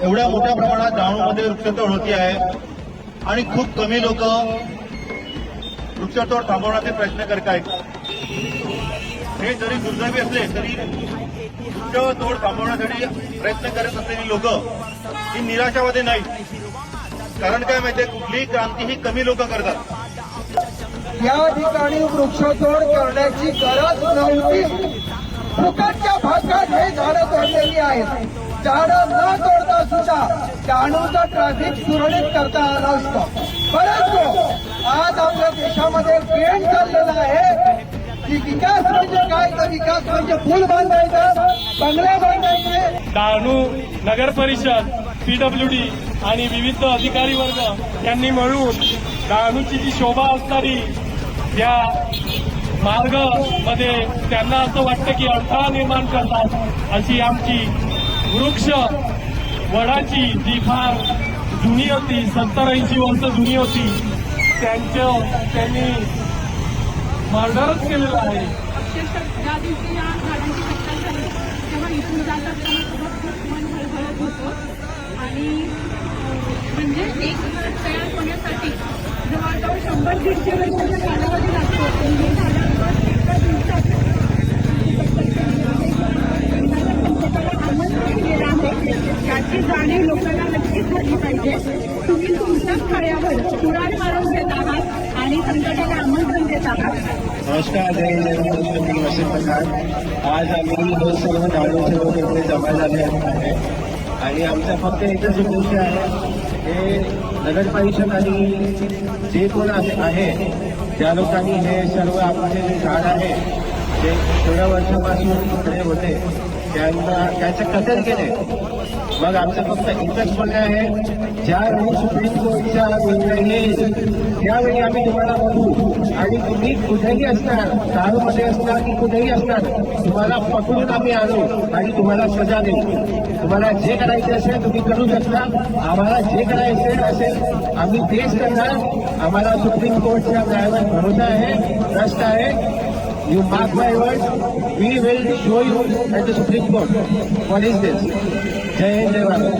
एवढ्या मोठ्या प्रमाणात डहाणूमध्ये वृक्षतोड होती आहे आणि खूप कमी लोक वृक्षतोड थांबवण्याचे प्रयत्न करत आहेत. हे जरी दुर्दैवी असले तरी वृक्षतोड थांबवण्यासाठी प्रयत्न करत असलेली लोक ही निराशावादी नाहीत. कारण काय माहितीये, कुठलीही क्रांती ही कमी लोक करतात. या ठिकाणी वृक्षतोड करण्याची गरज नव्हती. फुकटच्या भागात हे झाडं तोडलेली आहेत. झाडं न तोडता सुद्धा डहाणूचं ट्रॅफिक सुरळीत करता आलं असतं. परंतु आज आपल्या देशामध्ये ट्रेंड चाललेला आहे की विकास म्हणजे काय, तर विकास म्हणजे पूल बांधायचा, बंगले बांधायचे. डहाणू नगर परिषद, PWD आणि विविध अधिकारी वर्ग यांनी मिळून डहाणूची जी शोभा असणारी या मार्ग मध्ये त्यांना असं वाटतं की अडथळा निर्माण करतात. अशी आमची वृक्ष वडाची जी फार जुनी होती, 70-80 वर्ष जुनी होती, त्यांनी मर्डरच केलेलं आहे. अक्षरशः ज्या दिवशी या झाडांची कत्तल झाली तेव्हा इथून जात असताना सुद्धा खूप मन हळहळत होतं. आणि म्हणजे एक घर तयार होण्यासाठी जवळजवळ 100-150 वर्षाचा कालावधी लागतो. हे झाडांवर एका दिवसात आमंत्रण केलेलं आहे. त्याची जाणीव लोकांना नक्कीच झाली पाहिजे. तुम्ही तुमच्याच फळ्यावर कुराड मारून देत आहात आणि संकटाला आमंत्रण देत आहात. नमस्कार, मी वसीम पठाण. आज आम्ही हे सर्व डहाणूचे लोक इथे जमा झाले आहे आणि आमचा फक्त एकच उद्देश आहे, हे नगर परिषद आणि जे कोण आहे ज्या लोकांनी हे सर्व आपले जे झाड आहे ते थोड्या वर्षापासून इकडे होते त्याचं कत्तल केले. मग आमचं फक्त एकच म्हणणं आहे, ज्यावेळी सुप्रीम कोर्टचा निर्णय येईल त्यावेळी आम्ही तुम्हाला बघू आणि तुम्ही कुठेही असणार, दारूमध्ये असणार की कुठेही असणार, तुम्हाला पकडून आम्ही आणू आणि तुम्हाला सजा देऊ. तुम्हाला जे करायचे असेल तुम्ही करू शकता. आम्हाला जे करायचे असेल आम्ही तेच करणार. आम्हाला सुप्रीम कोर्टच्या न्यायावर भरोसा आहे, ट्रस्ट आहे. You mark my words, we will show you at the Supreme Court. What is this? Jai Hind, Jai Bharat.